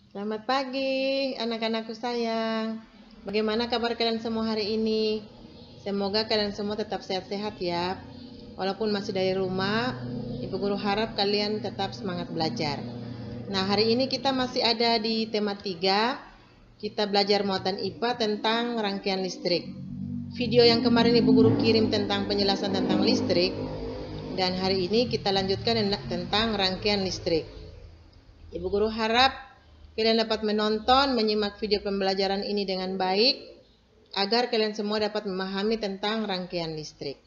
Selamat pagi, anak-anakku sayang. Bagaimana kabar kalian semua hari ini? Semoga kalian semua tetap sehat-sehat ya. Walaupun masih dari rumah, Ibu Guru harap kalian tetap semangat belajar. Nah, hari ini kita masih ada di tema 3. Kita belajar muatan IPA tentang rangkaian listrik. Video yang kemarin Ibu Guru kirim tentang penjelasan tentang listrik, dan hari ini kita lanjutkan tentang rangkaian listrik. Ibu Guru harap kalian dapat menonton, menyimak video pembelajaran ini dengan baik, agar kalian semua dapat memahami tentang rangkaian listrik.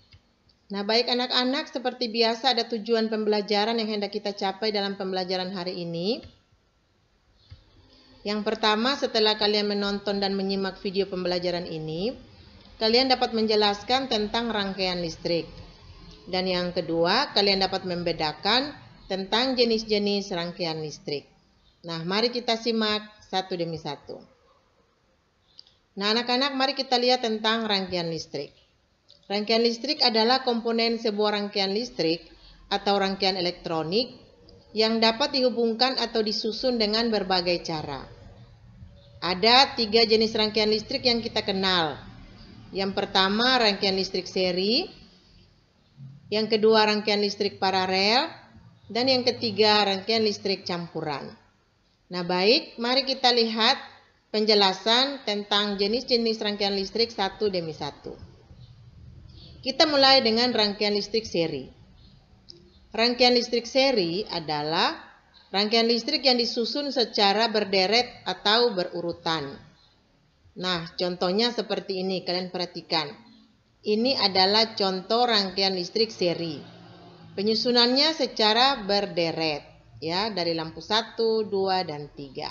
Nah, baik anak-anak, seperti biasa ada tujuan pembelajaran yang hendak kita capai dalam pembelajaran hari ini. Yang pertama, setelah kalian menonton dan menyimak video pembelajaran ini, kalian dapat menjelaskan tentang rangkaian listrik. Dan yang kedua, kalian dapat membedakan tentang jenis-jenis rangkaian listrik. Nah, mari kita simak satu demi satu. Nah, anak-anak, mari kita lihat tentang rangkaian listrik. Rangkaian listrik adalah komponen sebuah rangkaian listrik atau rangkaian elektronik yang dapat dihubungkan atau disusun dengan berbagai cara. Ada 3 jenis rangkaian listrik yang kita kenal. Yang pertama, rangkaian listrik seri. Yang kedua, rangkaian listrik paralel. Dan yang ketiga, rangkaian listrik campuran. Nah, baik, mari kita lihat penjelasan tentang jenis-jenis rangkaian listrik satu demi satu. Kita mulai dengan rangkaian listrik seri. Rangkaian listrik seri adalah rangkaian listrik yang disusun secara berderet atau berurutan. Nah, contohnya seperti ini, kalian perhatikan. Ini adalah contoh rangkaian listrik seri. Penyusunannya secara berderet. Ya, dari lampu 1, 2, dan 3.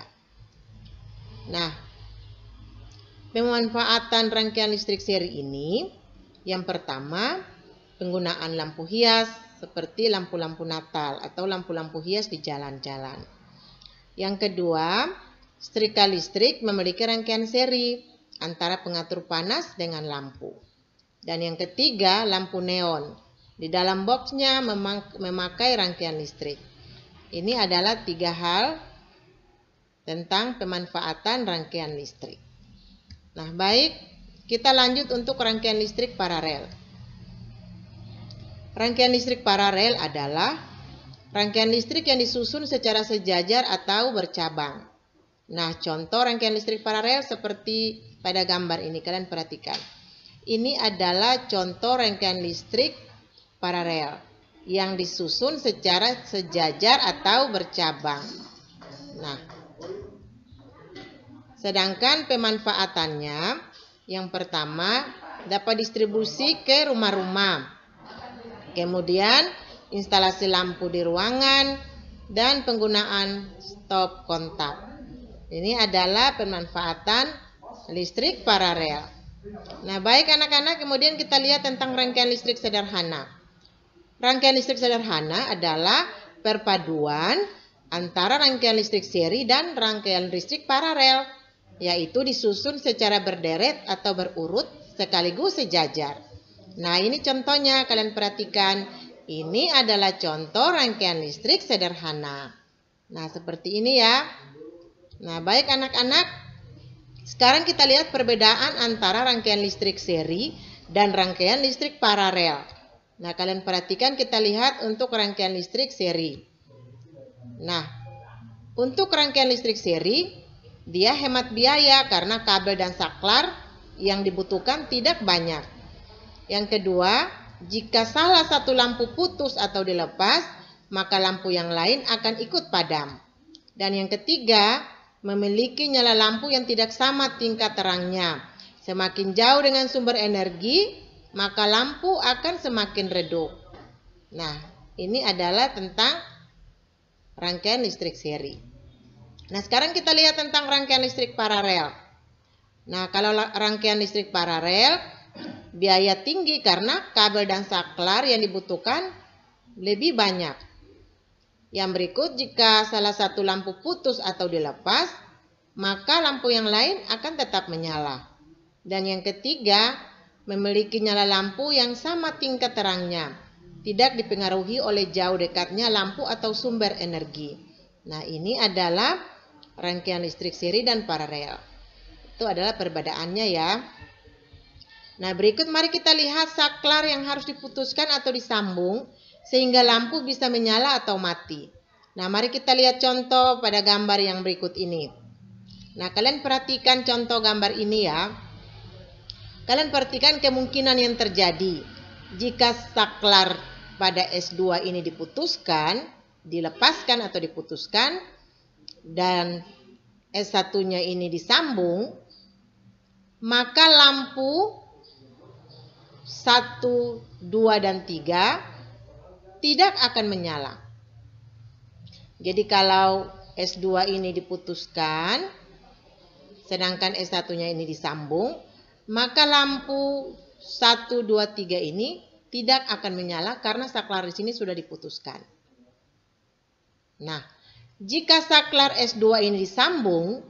Nah, pemanfaatan rangkaian listrik seri ini, yang pertama, penggunaan lampu hias seperti lampu-lampu Natal atau lampu-lampu hias di jalan-jalan. Yang kedua, setrika listrik memiliki rangkaian seri antara pengatur panas dengan lampu. Dan yang ketiga, lampu neon. Di dalam boxnya memakai rangkaian listrik. Ini adalah 3 hal tentang pemanfaatan rangkaian listrik. Nah, baik, kita lanjut untuk rangkaian listrik paralel. Rangkaian listrik paralel adalah rangkaian listrik yang disusun secara sejajar atau bercabang. Nah, contoh rangkaian listrik paralel seperti pada gambar ini, kalian perhatikan. Ini adalah contoh rangkaian listrik paralel yang disusun secara sejajar atau bercabang. Nah, sedangkan pemanfaatannya, yang pertama, dapat distribusi ke rumah-rumah. Kemudian, instalasi lampu di ruangan dan penggunaan stop kontak. Ini adalah pemanfaatan listrik paralel. Nah, baik anak-anak, kemudian kita lihat tentang rangkaian listrik sederhana. Rangkaian listrik sederhana adalah perpaduan antara rangkaian listrik seri dan rangkaian listrik paralel, yaitu disusun secara berderet atau berurut sekaligus sejajar. Nah, ini contohnya, kalian perhatikan. Ini adalah contoh rangkaian listrik sederhana. Nah, seperti ini ya. Nah, baik anak-anak, sekarang kita lihat perbedaan antara rangkaian listrik seri dan rangkaian listrik paralel. Nah, kalian perhatikan, kita lihat untuk rangkaian listrik seri. Nah, untuk rangkaian listrik seri, dia hemat biaya karena kabel dan saklar yang dibutuhkan tidak banyak. Yang kedua, jika salah satu lampu putus atau dilepas, maka lampu yang lain akan ikut padam. Dan yang ketiga, memiliki nyala lampu yang tidak sama tingkat terangnya. Semakin jauh dengan sumber energi, maka lampu akan semakin redup. Nah, ini adalah tentang rangkaian listrik seri. Nah, sekarang kita lihat tentang rangkaian listrik paralel. Nah, kalau rangkaian listrik paralel, biaya tinggi karena kabel dan saklar yang dibutuhkan lebih banyak. Yang berikut, jika salah satu lampu putus atau dilepas, maka lampu yang lain akan tetap menyala. Dan yang ketiga, memiliki nyala lampu yang sama tingkat terangnya, tidak dipengaruhi oleh jauh dekatnya lampu atau sumber energi. Nah, ini adalah rangkaian listrik seri dan paralel. Itu adalah perbedaannya ya. Nah, berikut mari kita lihat saklar yang harus diputuskan atau disambung sehingga lampu bisa menyala atau mati. Nah, mari kita lihat contoh pada gambar yang berikut ini. Nah, kalian perhatikan contoh gambar ini ya. Kalian perhatikan kemungkinan yang terjadi jika saklar pada S2 ini diputuskan, dilepaskan atau diputuskan, dan S1-nya ini disambung, maka lampu 1, 2, dan 3 tidak akan menyala. Jadi kalau S2 ini diputuskan, sedangkan S1-nya ini disambung, maka lampu 1, 2, 3 ini tidak akan menyala karena saklar di sini sudah diputuskan. Nah, jika saklar S2 ini disambung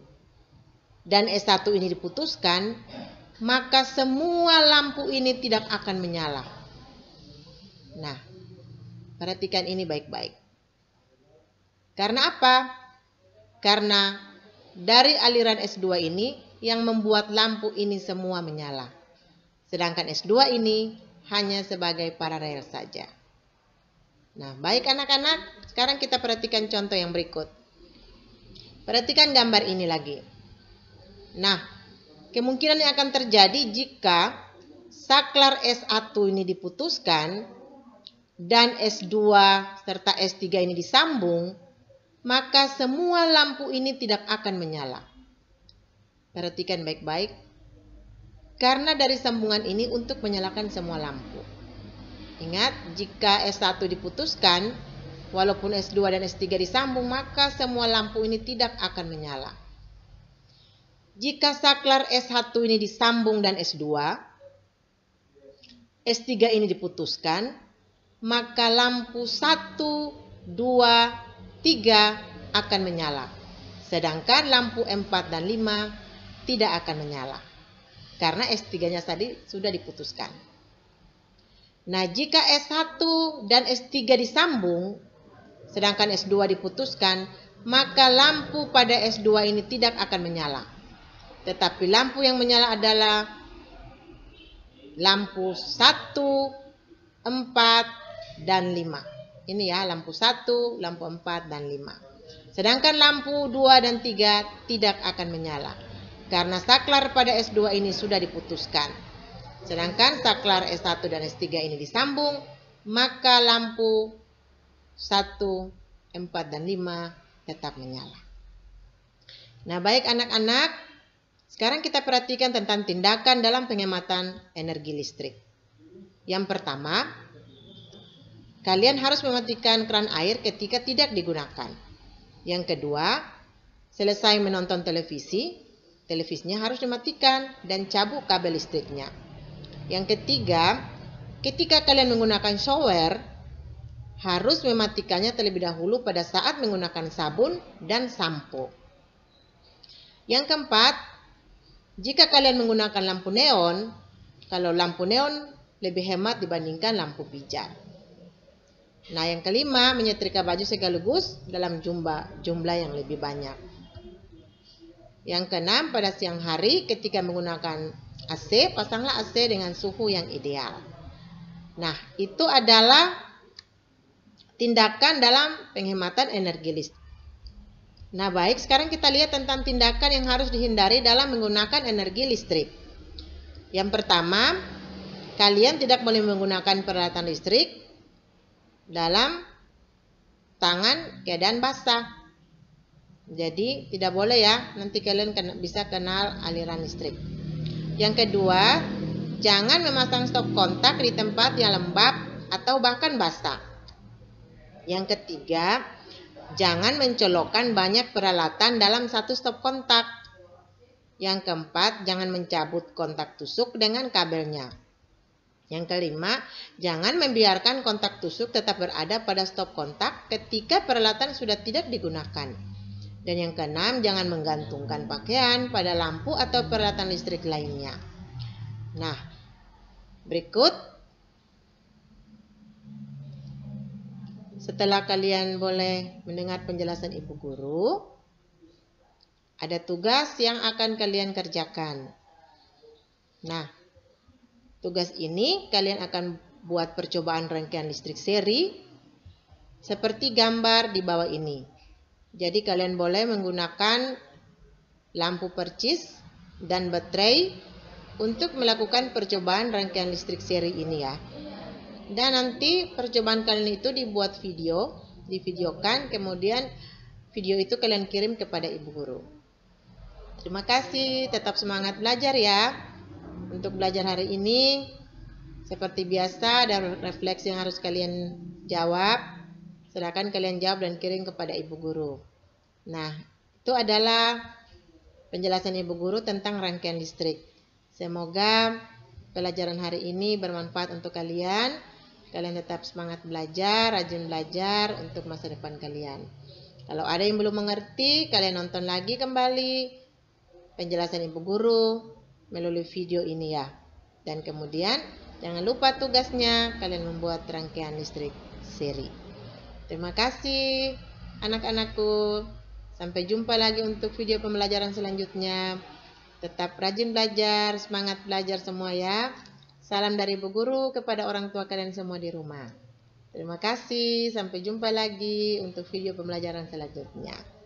dan S1 ini diputuskan, maka semua lampu ini tidak akan menyala. Nah, perhatikan ini baik-baik. Karena apa? Karena dari aliran S2 ini yang membuat lampu ini semua menyala. Sedangkan S2 ini hanya sebagai paralel saja. Nah, baik anak-anak, sekarang kita perhatikan contoh yang berikut. Perhatikan gambar ini lagi. Nah, kemungkinan yang akan terjadi jika saklar S1 ini diputuskan dan S2 serta S3 ini disambung, maka semua lampu ini tidak akan menyala. Perhatikan baik-baik. Karena dari sambungan ini untuk menyalakan semua lampu. Ingat, jika S1 diputuskan, walaupun S2 dan S3 disambung, maka semua lampu ini tidak akan menyala. Jika saklar S1 ini disambung dan S2, S3 ini diputuskan, maka lampu 1, 2, 3 akan menyala. Sedangkan lampu 4 dan 5 tidak akan menyala. Karena S3-nya tadi sudah diputuskan. Nah, jika S1 dan S3 disambung, sedangkan S2 diputuskan, maka lampu pada S2 ini tidak akan menyala. Tetapi lampu yang menyala adalah lampu 1, 4, dan 5. Ini ya, lampu 1, lampu 4, dan 5. Sedangkan lampu 2 dan 3 tidak akan menyala. Karena saklar pada S2 ini sudah diputuskan. Sedangkan saklar S1 dan S3 ini disambung, maka lampu 1, 4, dan 5 tetap menyala. Nah, baik anak-anak, sekarang kita perhatikan tentang tindakan dalam penghematan energi listrik. Yang pertama, kalian harus mematikan keran air ketika tidak digunakan. Yang kedua, selesai menonton televisi, televisinya harus dimatikan dan cabut kabel listriknya. Yang ketiga, ketika kalian menggunakan shower, harus mematikannya terlebih dahulu pada saat menggunakan sabun dan sampo. Yang keempat, jika kalian menggunakan lampu neon, kalau lampu neon lebih hemat dibandingkan lampu pijar. Nah, yang kelima, menyetrika baju sekaligus dalam jumlah yang lebih banyak. Yang keenam, pada siang hari ketika menggunakan AC, pasanglah AC dengan suhu yang ideal. Nah, itu adalah tindakan dalam penghematan energi listrik. Nah, baik, sekarang kita lihat tentang tindakan yang harus dihindari dalam menggunakan energi listrik. Yang pertama, kalian tidak boleh menggunakan peralatan listrik dalam tangan keadaan basah. Jadi, tidak boleh ya, nanti kalian bisa kenal aliran listrik. Yang kedua, jangan memasang stop kontak di tempat yang lembab atau bahkan basah. Yang ketiga, jangan mencolokkan banyak peralatan dalam satu stop kontak. Yang keempat, jangan mencabut kontak tusuk dengan kabelnya. Yang kelima, jangan membiarkan kontak tusuk tetap berada pada stop kontak ketika peralatan sudah tidak digunakan. Dan yang keenam, jangan menggantungkan pakaian pada lampu atau peralatan listrik lainnya. Nah, berikut setelah kalian boleh mendengar penjelasan Ibu Guru, ada tugas yang akan kalian kerjakan. Nah, tugas ini kalian akan buat percobaan rangkaian listrik seri seperti gambar di bawah ini. Jadi kalian boleh menggunakan lampu percis dan baterai untuk melakukan percobaan rangkaian listrik seri ini ya. Dan nanti percobaan kalian itu dibuat video, divideokan, kemudian video itu kalian kirim kepada ibu guru. Terima kasih, tetap semangat belajar ya. Untuk belajar hari ini, seperti biasa ada refleksi yang harus kalian jawab. Silakan kalian jawab dan kirim kepada ibu guru. Nah, itu adalah penjelasan ibu guru tentang rangkaian listrik. Semoga pelajaran hari ini bermanfaat untuk kalian. Kalian tetap semangat belajar, rajin belajar untuk masa depan kalian. Kalau ada yang belum mengerti, kalian nonton lagi kembali penjelasan ibu guru melalui video ini ya. Dan kemudian jangan lupa tugasnya kalian membuat rangkaian listrik seri. Terima kasih anak-anakku. Sampai jumpa lagi untuk video pembelajaran selanjutnya. Tetap rajin belajar, semangat belajar semua ya. Salam dari ibu guru kepada orang tua kalian semua di rumah. Terima kasih, sampai jumpa lagi untuk video pembelajaran selanjutnya.